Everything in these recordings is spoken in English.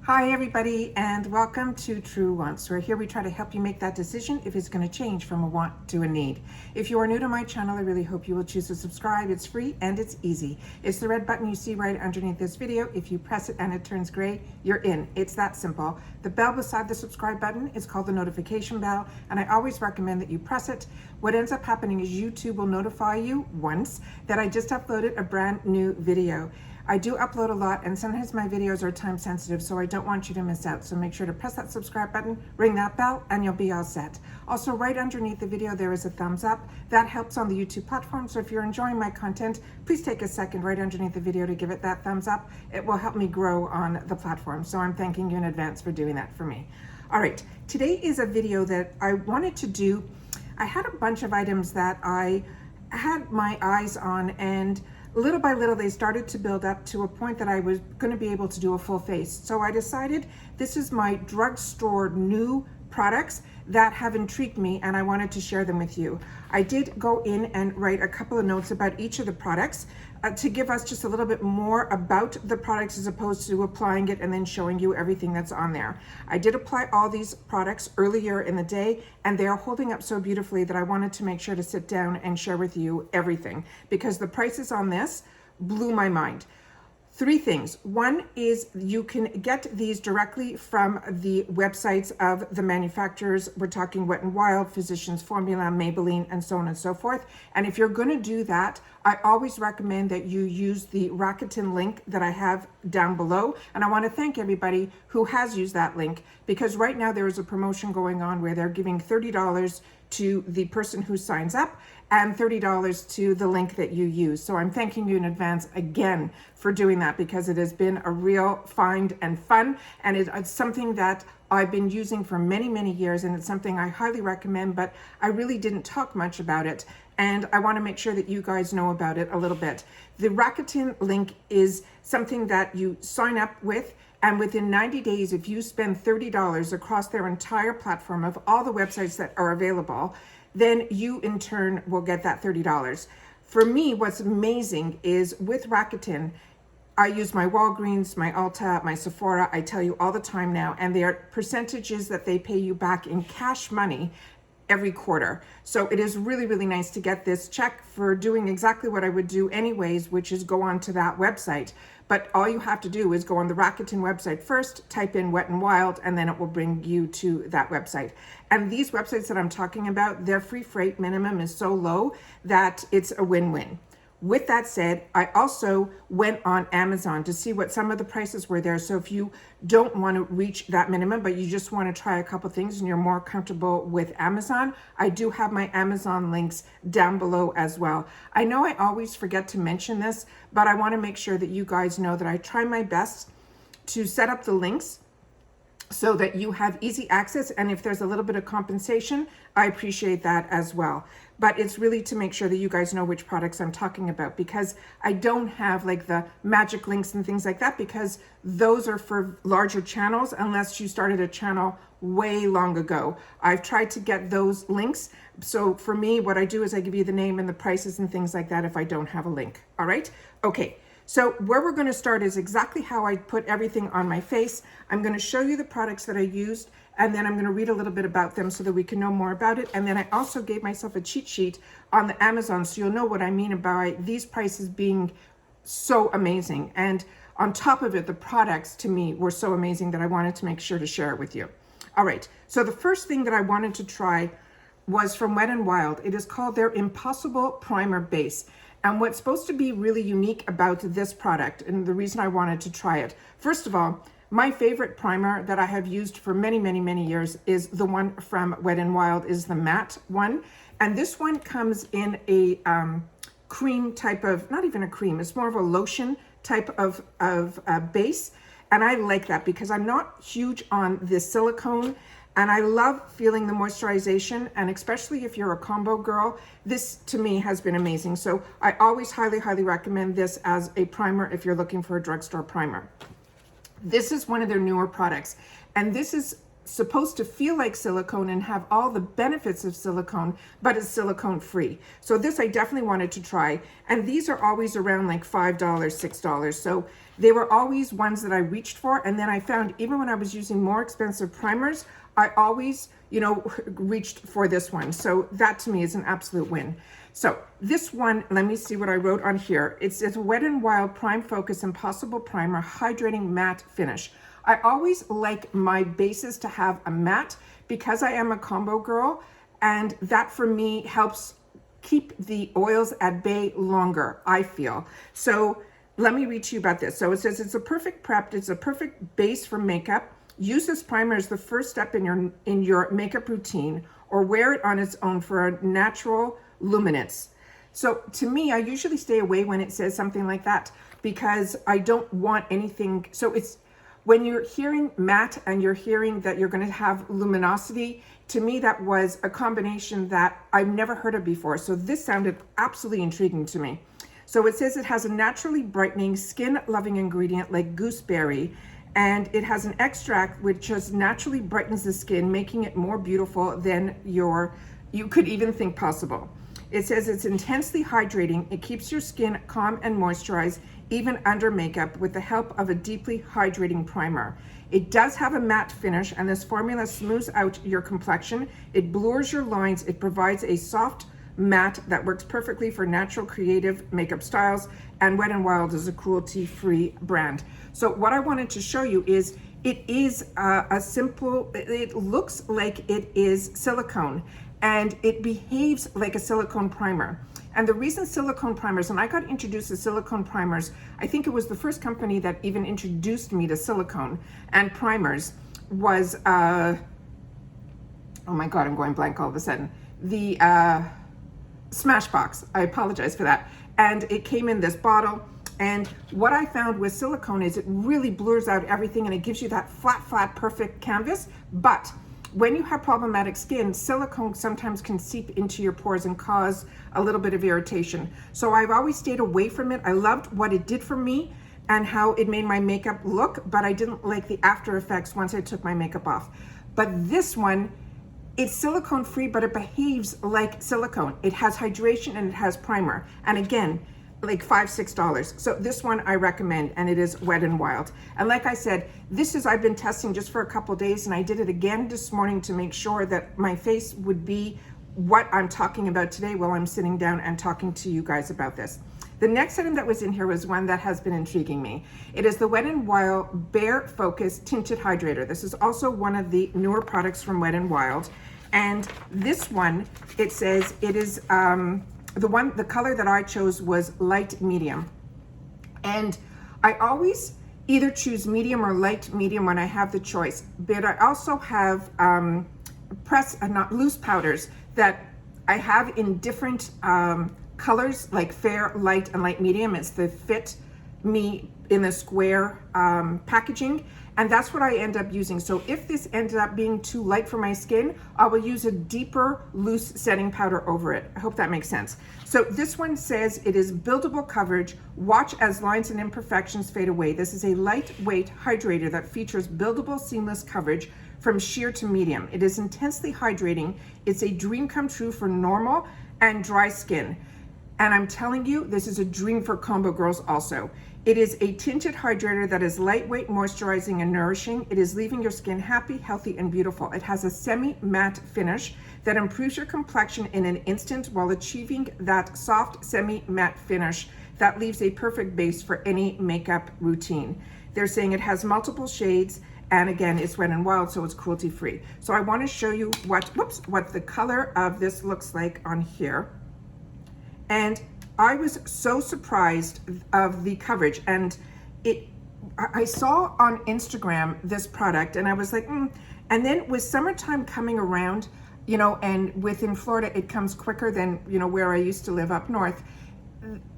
Hi everybody, and welcome to True Wants, where here we try to help you make that decision if it's going to change from a want to a need. If you are new to my channel, I really hope you will choose to subscribe. It's free and it's easy. It's the red button you see right underneath this video. If you press it and it turns gray, you're in. It's that simple. The bell beside the subscribe button is called the notification bell, and I always recommend that you press it. What ends up happening is YouTube will notify you once that I just uploaded a brand new video. I do upload a lot, and sometimes my videos are time sensitive, so I don't want you to miss out. So make sure to press that subscribe button, ring that bell, and you'll be all set. Also, right underneath the video, there is a thumbs up. That helps on the YouTube platform. So if you're enjoying my content, please take a second right underneath the video to give it that thumbs up. It will help me grow on the platform. So I'm thanking you in advance for doing that for me. All right, today is a video that I wanted to do. I had a bunch of items that I had my eyes on, and little by little, they started to build up to a point that I was going to be able to do a full face. So I decided this is my drugstore new products that have intrigued me, and I wanted to share them with you. I did go in and write a couple of notes about each of the products to give us just a little bit more about the products as opposed to applying it and then showing you everything that's on there. I did apply all these products earlier in the day, and they are holding up so beautifully that I wanted to make sure to sit down and share with you everything, because the prices on this blew my mind. Three things. One is you can get these directly from the websites of the manufacturers. We're talking Wet n Wild, Physicians Formula, Maybelline, and so on and so forth. And if you're going to do that, I always recommend that you use the Rakuten link that I have down below. And I want to thank everybody who has used that link, because right now there is a promotion going on where they're giving $30 to the person who signs up and $30 to the link that you use. So I'm thanking you in advance again for doing that, because it has been a real find and fun, and it's something that I've been using for many, many years, and it's something I highly recommend, but I really didn't talk much about it, and I want to make sure that you guys know about it a little bit. The Rakuten link is something that you sign up with, and within 90 days, if you spend $30 across their entire platform of all the websites that are available, then you in turn will get that $30. For me, what's amazing is with Rakuten, I use my Walgreens, my ULTA, my Sephora, I tell you all the time now, and they are percentages that they pay you back in cash money every quarter. So it is really, really nice to get this check for doing exactly what I would do anyways, which is go on to that website. But all you have to do is go on the Rakuten website first, type in Wet n Wild, and then it will bring you to that website. And these websites that I'm talking about, their free freight minimum is so low that it's a win-win. With that said, I also went on Amazon to see what some of the prices were there. So if you don't want to reach that minimum, but you just want to try a couple things and you're more comfortable with Amazon, I do have my Amazon links down below as well. I know I always forget to mention this, but I want to make sure that you guys know that I try my best to set up the links so that you have easy access, and if there's a little bit of compensation, I appreciate that as well. But it's really to make sure that you guys know which products I'm talking about, because I don't have like the magic links and things like that, because those are for larger channels unless you started a channel way long ago. I've tried to get those links. So for me, what I do is I give you the name and the prices and things like that if I don't have a link. All right? Okay. So where we're going to start is exactly how I put everything on my face. I'm going to show you the products that I used, and then I'm going to read a little bit about them so that we can know more about it. And then I also gave myself a cheat sheet on the Amazon, so you'll know what I mean by these prices being so amazing. And on top of it, the products to me were so amazing that I wanted to make sure to share it with you. All right, so the first thing that I wanted to try was from Wet n Wild. It is called their Impossible Primer Base. And what's supposed to be really unique about this product, and the reason I wanted to try it, first of all, my favorite primer that I have used for many, many, many years is the one from Wet n Wild, is the matte one. And this one comes in a cream type of, not even a cream, it's more of a lotion type of base. And I like that because I'm not huge on the silicone, and I love feeling the moisturization, and especially if you're a combo girl, this to me has been amazing. So I always highly, highly recommend this as a primer if you're looking for a drugstore primer. This is one of their newer products, and this is supposed to feel like silicone and have all the benefits of silicone, but it's silicone free. So this I definitely wanted to try. And these are always around like $5, $6. So they were always ones that I reached for. And then I found even when I was using more expensive primers, I always, you know, reached for this one. So that to me is an absolute win. So this one, let me see what I wrote on here. It says Wet n Wild Prime Focus Impossible Primer Hydrating Matte Finish. I always like my bases to have a matte because I am a combo girl, and that for me helps keep the oils at bay longer, I feel. So let me read to you about this. So it says it's a perfect prep, it's a perfect base for makeup. Use this primer as the first step in your makeup routine, or wear it on its own for a natural luminance. So to me, I usually stay away when it says something like that because I don't want anything. So it's when you're hearing matte and you're hearing that you're going to have luminosity, to me that was a combination that I've never heard of before. So this sounded absolutely intriguing to me. So it says it has a naturally brightening, skin-loving ingredient like gooseberry, and it has an extract which just naturally brightens the skin, making it more beautiful than you could even think possible. It says it's intensely hydrating. It keeps your skin calm and moisturized, even under makeup, with the help of a deeply hydrating primer. It does have a matte finish, and this formula smooths out your complexion. It blurs your lines. It provides a soft matte that works perfectly for natural creative makeup styles, and Wet n Wild is a cruelty-free brand. So what I wanted to show you is it is a simple, it looks like it is silicone, and it behaves like a silicone primer. And the reason silicone primers, and I got introduced to silicone primers, I think it was the first company that even introduced me to silicone and primers was, oh my God, I'm going blank all of a sudden. The Smashbox, I apologize for that. And it came in this bottle. And what I found with silicone is it really blurs out everything and it gives you that flat, perfect canvas. But when you have problematic skin, silicone sometimes can seep into your pores and cause a little bit of irritation. So I've always stayed away from it. I loved what it did for me and how it made my makeup look, but I didn't like the after effects once I took my makeup off. But this one, it's silicone free, but it behaves like silicone. It has hydration and it has primer. And again, like $5, $6. So this one I recommend, and it is Wet n Wild. And like I said, I've been testing just for a couple days, and I did it again this morning to make sure that my face would be what I'm talking about today while I'm sitting down and talking to you guys about this. The next item that was in here was one that has been intriguing me. It is the Wet n Wild Bare Focus Tinted Hydrator. This is also one of the newer products from Wet n Wild. And this one, it says it is, the color that I chose was light medium. And I always either choose medium or light medium when I have the choice. But I also have loose powders that I have in different colors, like fair, light, and light medium. It's the Fit Me in the square packaging. And that's what I end up using. So if this ended up being too light for my skin, I will use a deeper loose setting powder over it. I hope that makes sense. So this one says it is buildable coverage. Watch as lines and imperfections fade away. This is a lightweight hydrator that features buildable seamless coverage from sheer to medium. It is intensely hydrating. It's a dream come true for normal and dry skin. And I'm telling you, this is a dream for combo girls also. It is a tinted hydrator that is lightweight, moisturizing, and nourishing. It is leaving your skin happy, healthy, and beautiful. It has a semi-matte finish that improves your complexion in an instant while achieving that soft semi-matte finish that leaves a perfect base for any makeup routine. They're saying it has multiple shades, and again, it's Wet n Wild, so it's cruelty-free. So I want to show you what the color of this looks like on here. And I was so surprised of the coverage, and I saw on Instagram this product and I was like, And then with summertime coming around, you know, and within Florida, it comes quicker than, you know, where I used to live up north.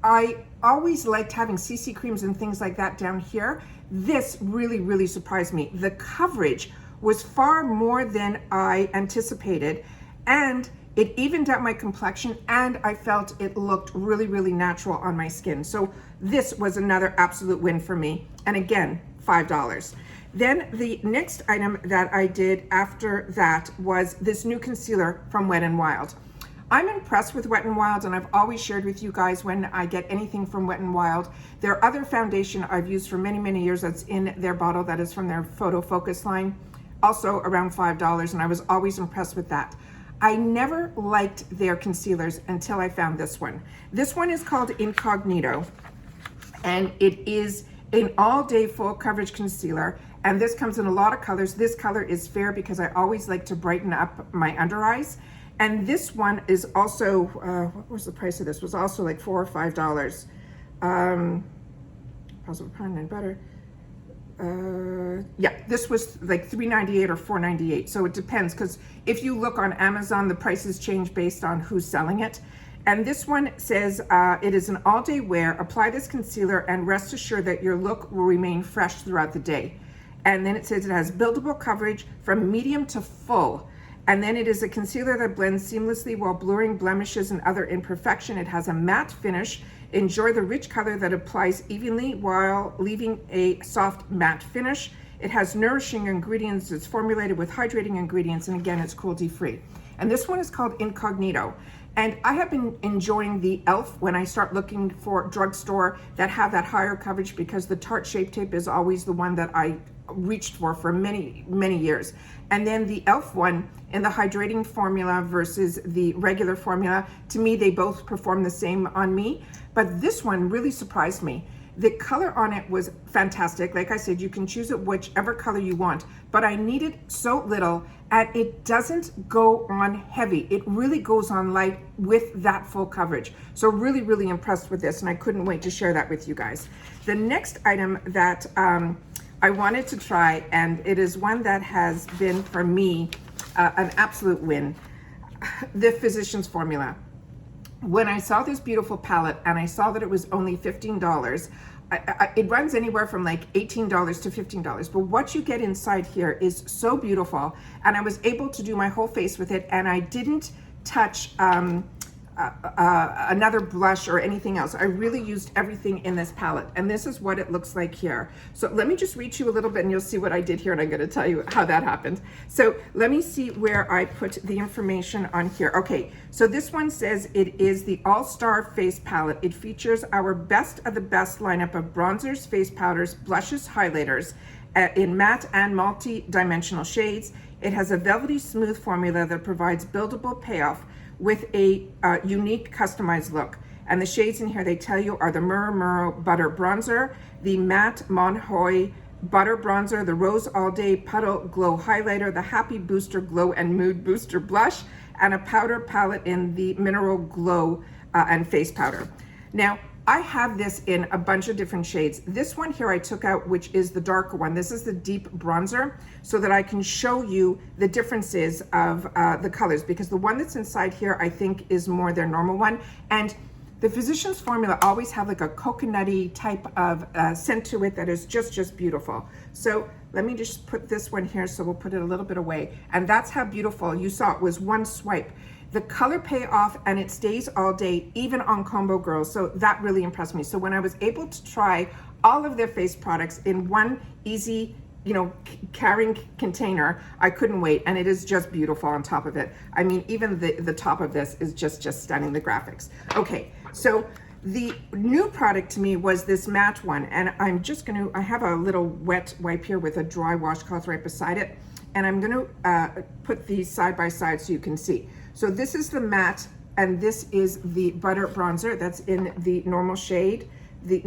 I always liked having CC creams and things like that down here. This really surprised me. The coverage was far more than I anticipated, and it evened out my complexion, and I felt it looked really natural on my skin. So this was another absolute win for me. And again, $5. Then the next item that I did after that was this new concealer from Wet n Wild. I'm impressed with Wet n Wild, and I've always shared with you guys when I get anything from Wet n Wild. Their other foundation I've used for many, many years that's in their bottle, that is from their Photo Focus line, also around $5, and I was always impressed with that. I never liked their concealers until I found this one. This one is called Incognito, and it is an all-day full coverage concealer, and this comes in a lot of colors. This color is fair because I always like to brighten up my under eyes. And this one is also, what was the price of this? It was also like $4 or $5. Possible Prime and butter. Yeah, this was like $3.98 or $4.98. So it depends, because if you look on Amazon, the prices change based on who's selling it. And this one says, it is an all-day wear. Apply this concealer and rest assured that your look will remain fresh throughout the day. And then it says it has buildable coverage from medium to full. And then it is a concealer that blends seamlessly while blurring blemishes and other imperfection. It has a matte finish. Enjoy the rich color that applies evenly while leaving a soft matte finish. It has nourishing ingredients. It's formulated with hydrating ingredients, and again, it's cruelty-free. And this one is called Incognito. And I have been enjoying the e.l.f. when I start looking for drugstore that have that higher coverage, because the Tarte Shape Tape is always the one that I reached for many, many years. And then the e.l.f. one in the hydrating formula versus the regular formula, to me, they both perform the same on me. But this one really surprised me. The color on it was fantastic. Like I said, you can choose it whichever color you want, but I needed so little, and it doesn't go on heavy. It really goes on light with that full coverage. So really, really impressed with this, and I couldn't wait to share that with you guys. The next item that I wanted to try, and it is one that has been for me an absolute win, the Physicians Formula. When I saw this beautiful palette and I saw that it was only $15, it runs anywhere from like $18 to $15, but what you get inside here is so beautiful, and I was able to do my whole face with it, and I didn't touch another blush or anything else. I really used everything in this palette, and this is what it looks like here. So let me just reach you a little bit and you'll see what I did here, and I'm going to tell you how that happened. So let me see where I put the information on here. Okay, so this one says it is the All-Star Face Palette. It features our best of the best lineup of bronzers, face powders, blushes, highlighters in matte and multi-dimensional shades. It has a velvety smooth formula that provides buildable payoff with a unique customized look. And the shades in here, they tell you, are the Murmur Butter Bronzer, the Matte Monjoy Butter Bronzer, the Rose All Day Puddle Glow Highlighter, the Happy Booster Glow and Mood Booster Blush, and a powder palette in the Mineral Glow and Face Powder. Now, I have this in a bunch of different shades. This one here I took out, which is the darker one. This is the deep bronzer, so that I can show you the differences of the colors, because the one that's inside here I think is more their normal one. And the Physicians Formula always have like a coconutty type of scent to it that is just beautiful. So let me just put this one here, so we'll put it a little bit away. And that's how beautiful. You saw it was one swipe. The color payoff, and it stays all day, even on Combo Girls. So that really impressed me. So when I was able to try all of their face products in one easy, carrying container, I couldn't wait. And it is just beautiful on top of it. I mean, even the top of this is just stunning, the graphics. Okay, so the new product to me was this matte one. And I'm just I have a little wet wipe here with a dry washcloth right beside it. And I'm gonna put these side by side so you can see. So this is the matte, and this is the butter bronzer that's in the normal shade, the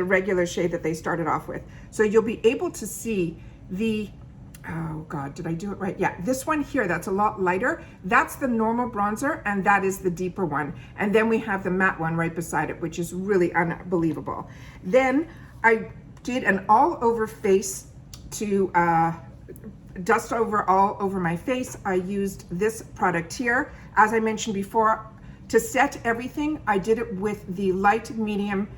regular shade that they started off with. So you'll be able to see the, oh God, did I do it right? Yeah, this one here, that's a lot lighter. That's the normal bronzer, and that is the deeper one. And then we have the matte one right beside it, which is really unbelievable. Then I did an all over face to dust all over my face. I used this product here. As I mentioned before, to set everything, I did it with the light medium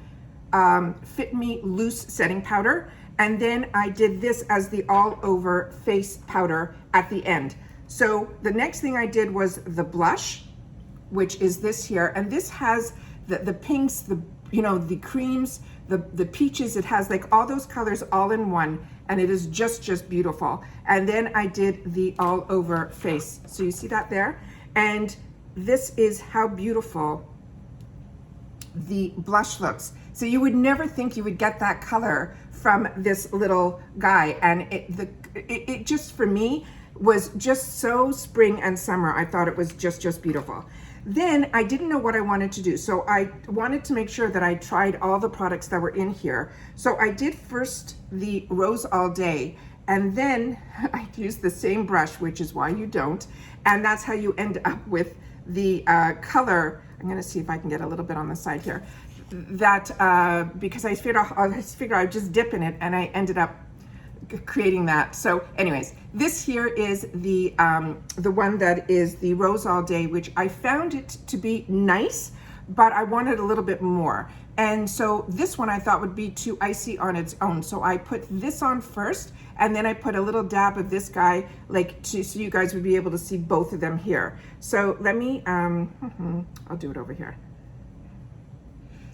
Fit Me Loose setting powder, and then I did this as the all over face powder at the end. So the next thing I did was the blush, which is this here, and this has the pinks, the creams, the peaches. It has like all those colors all in one. and it is just beautiful. And then I did the all over face. So you see that there? And this is how beautiful the blush looks. So you would never think you would get that color from this little guy. And it just, for me, was just so spring and summer. I thought it was just beautiful. Then I didn't know what I wanted to do. So I wanted to make sure that I tried all the products that were in here. So I did first the Rose All Day, and then I used the same brush, which is why you don't. And that's how you end up with the color. I'm gonna see if I can get a little bit on the side here. That, because I figured I'd just dip in it, and I ended up creating that. So anyways, this here is the one that is the Rose All Day, which I found it to be nice, but I wanted a little bit more. And so this one I thought would be too icy on its own. So I put this on first, and then I put a little dab of this guy, like so you guys would be able to see both of them here. So let me, I'll do it over here.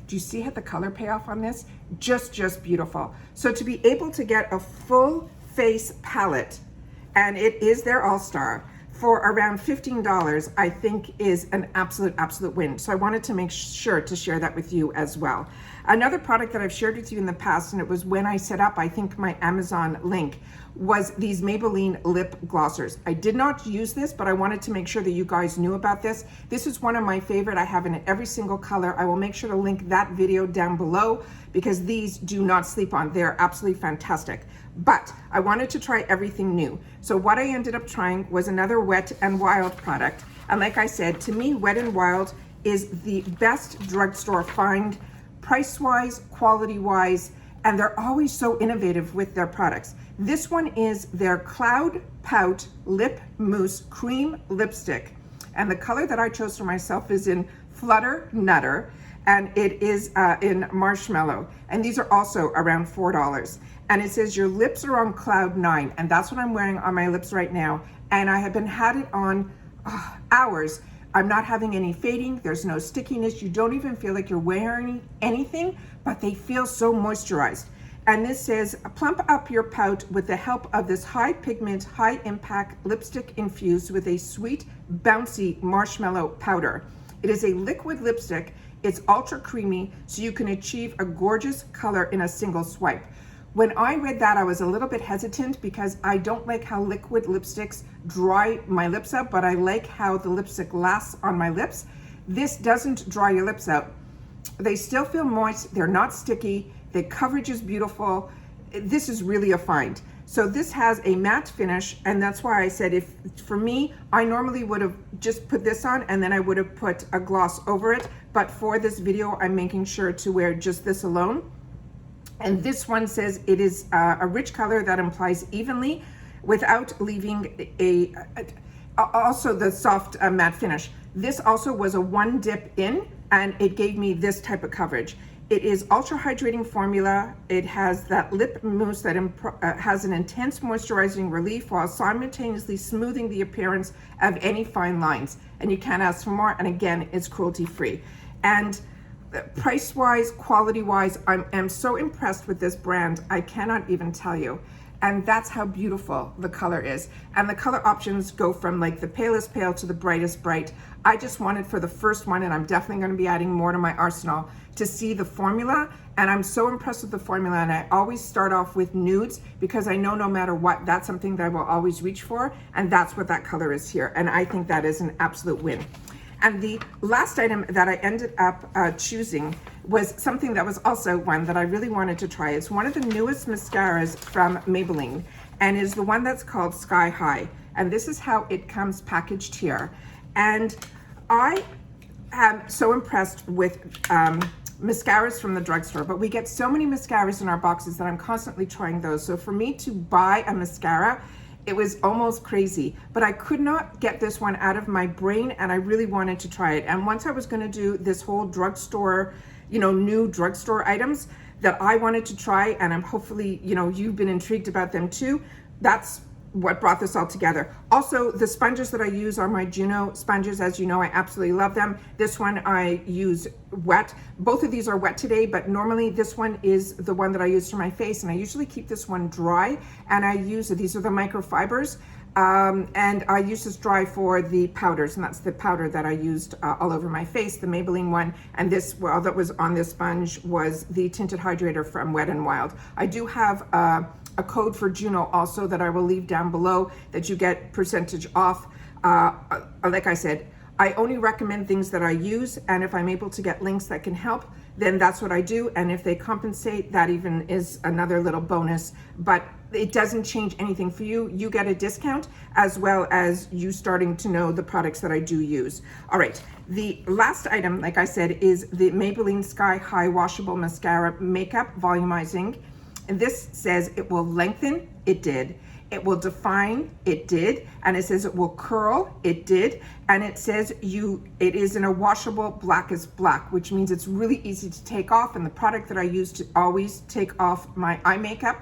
Do you see how the color payoff on this? Just beautiful. So to be able to get a full face palette, and it is their all-star, for around $15, I think is an absolute win. So I wanted to make sure to share that with you as well. Another product that I've shared with you in the past, and it was when I set up, I think, my Amazon link, was these Maybelline Lip Glossers. I did not use this, but I wanted to make sure that you guys knew about this. This is one of my favorite. I have in every single color. I will make sure to link that video down below, because these do not sleep on. They're absolutely fantastic. But I wanted to try everything new. So what I ended up trying was another Wet n Wild product. And like I said, to me, Wet n Wild is the best drugstore find, price-wise, quality-wise, and they're always so innovative with their products. This one is their Cloud Pout Lip Mousse Cream Lipstick. And the color that I chose for myself is in Flutter Nutter, and it is in Marshmallow. And these are also around $4. And it says your lips are on cloud 9, and that's what I'm wearing on my lips right now. And I have had it on hours. I'm not having any fading. There's no stickiness. You don't even feel like you're wearing anything, but they feel so moisturized. And this says, plump up your pout with the help of this high pigment, high impact lipstick infused with a sweet, bouncy marshmallow powder. It is a liquid lipstick. It's ultra creamy, so you can achieve a gorgeous color in a single swipe. When I read that, I was a little bit hesitant because I don't like how liquid lipsticks dry my lips out, but I like how the lipstick lasts on my lips. This doesn't dry your lips out. They still feel moist. They're not sticky. The coverage is beautiful. This is really a find. So this has a matte finish, and that's why I said, if for me, I normally would have just put this on and then I would have put a gloss over it. But for this video, I'm making sure to wear just this alone. And this one says it is a rich color that applies evenly without leaving also the soft matte finish. This also was a one dip in, and it gave me this type of coverage. It is ultra hydrating formula. It has that lip mousse that has an intense moisturizing relief while simultaneously smoothing the appearance of any fine lines. And you can't ask for more. And again, it's cruelty free. And price-wise, quality-wise, I'm so impressed with this brand. I cannot even tell you. And that's how beautiful the color is. And the color options go from like the palest pale to the brightest bright. I just wanted for the first one, and I'm definitely going to be adding more to my arsenal, to see the formula. And I'm so impressed with the formula. And I always start off with nudes because I know no matter what, that's something that I will always reach for. And that's what that color is here. And I think that is an absolute win. And the last item that I ended up choosing was something that was also one that I really wanted to try. It's one of the newest mascaras from Maybelline, and is the one that's called Sky High. And this is how it comes packaged here. And I am so impressed with mascaras from the drugstore, but we get so many mascaras in our boxes that I'm constantly trying those. So for me to buy a mascara, it was almost crazy, but I could not get this one out of my brain, and I really wanted to try it. And once I was going to do this whole drugstore, new drugstore items that I wanted to try, and I'm hopefully, you've been intrigued about them too. That's what brought this all together. Also, the sponges that I use are my Juno sponges. As you know, I absolutely love them. This one I use wet. Both of these are wet today, but normally this one is the one that I use for my face, and I usually keep this one dry, and I use, these are the microfibers, and I use this dry for the powders, and that's the powder that I used all over my face, the Maybelline one, and this, well, that was on this sponge was the Tinted Hydrator from Wet n Wild. I do have a code for Juno also that I will leave down below that you get percentage off. Like I said, I only recommend things that I use, and if I'm able to get links that can help, then that's what I do. And if they compensate, that even is another little bonus, but it doesn't change anything for you. You get a discount as well as you starting to know the products that I do use. All right, the last item, like I said, is the Maybelline Sky High Washable Mascara Makeup Volumizing. And this says it will lengthen, it did. It will define, it did. And it says it will curl, it did. And it says it is in a washable blackest black, which means it's really easy to take off. And the product that I use to always take off my eye makeup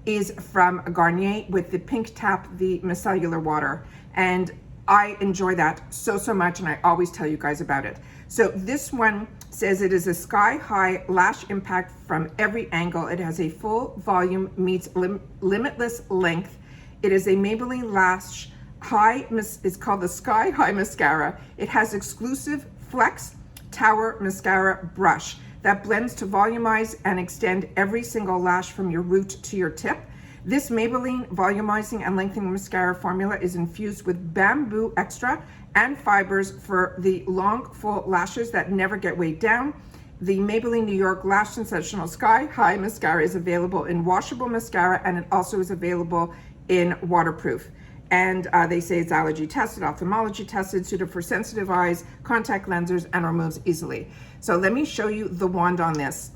is from Garnier with the Pink Tap, the micellar water. And I enjoy that so much, and I always tell you guys about it. So this one says it is a sky high lash impact from every angle. It has a full volume, meets limitless length. It is a Maybelline Lash High, it's called the Sky High Mascara. It has exclusive Flex Tower Mascara brush that blends to volumize and extend every single lash from your root to your tip. This Maybelline Volumizing and Lengthening Mascara formula is infused with bamboo extra and fibers for the long, full lashes that never get weighed down. The Maybelline New York Lash Sensational Sky High Mascara is available in washable mascara, and it also is available in waterproof. And they say it's allergy tested, ophthalmology tested, suited for sensitive eyes, contact lenses, and removes easily. So let me show you the wand on this.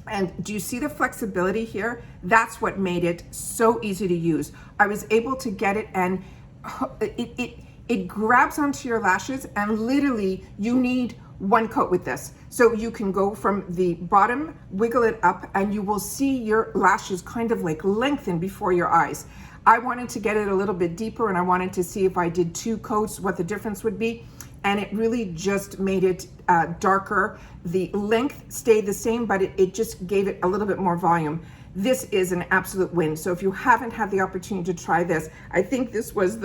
And do you see the flexibility here? That's what made it so easy to use. I was able to get it, and it grabs onto your lashes, and literally you need one coat with this. So you can go from the bottom, wiggle it up, and you will see your lashes kind of like lengthen before your eyes. I wanted to get it a little bit deeper, and I wanted to see if I did 2 coats, what the difference would be. And it really just made it darker. The length stayed the same, but it just gave it a little bit more volume. This is an absolute win. So if you haven't had the opportunity to try this, I think this was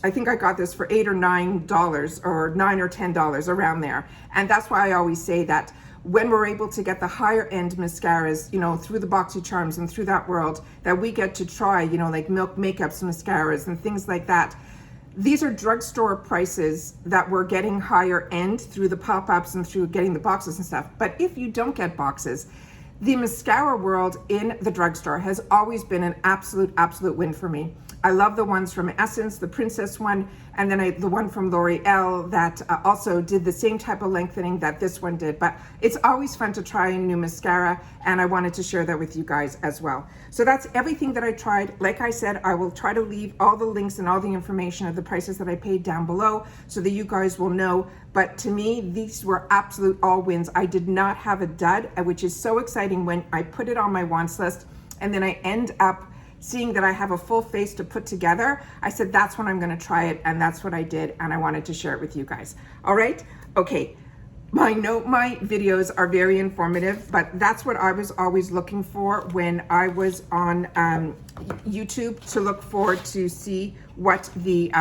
I think I got this for $8 or $9 or $9 or $10 around there. And that's why I always say that when we're able to get the higher end mascaras, you know, through the BoxyCharms and through that world, that we get to try, you know, like Milk Makeup's mascaras and things like that. These are drugstore prices that we're getting higher end through the pop-ups and through getting the boxes and stuff. But if you don't get boxes, the mascara world in the drugstore has always been an absolute win for me. I love the ones from Essence, the Princess one, and then the one from L'Oreal that also did the same type of lengthening that this one did. But it's always fun to try a new mascara, and I wanted to share that with you guys as well. So that's everything that I tried. Like I said, I will try to leave all the links and all the information of the prices that I paid down below so that you guys will know. But to me, these were absolute all wins. I did not have a dud, which is so exciting when I put it on my wants list and then I end up seeing that I have a full face to put together. I said, that's when I'm gonna try it, and that's what I did, and I wanted to share it with you guys. All right, okay. My videos are very informative, but that's what I was always looking for when I was on YouTube, to look forward to see what the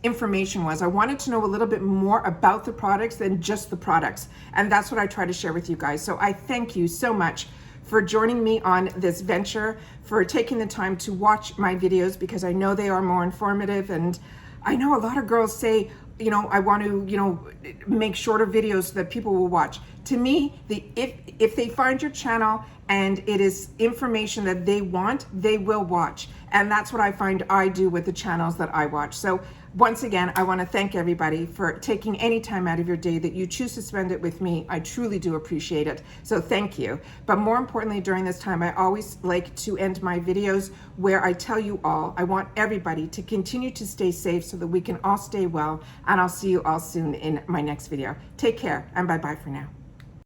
information was. I wanted to know a little bit more about the products than just the products, and that's what I try to share with you guys. So I thank you so much for joining me on this venture, for taking the time to watch my videos, because I know they are more informative. And I know a lot of girls say, you know, I want to, you know, make shorter videos so that people will watch. To me, if they find your channel and it is information that they want, they will watch. And that's what I find I do with the channels that I watch. So once again, I want to thank everybody for taking any time out of your day that you choose to spend it with me. I truly do appreciate it. So thank you. But more importantly, during this time, I always like to end my videos where I tell you all, I want everybody to continue to stay safe so that we can all stay well. And I'll see you all soon in my next video. Take care, and bye-bye for now.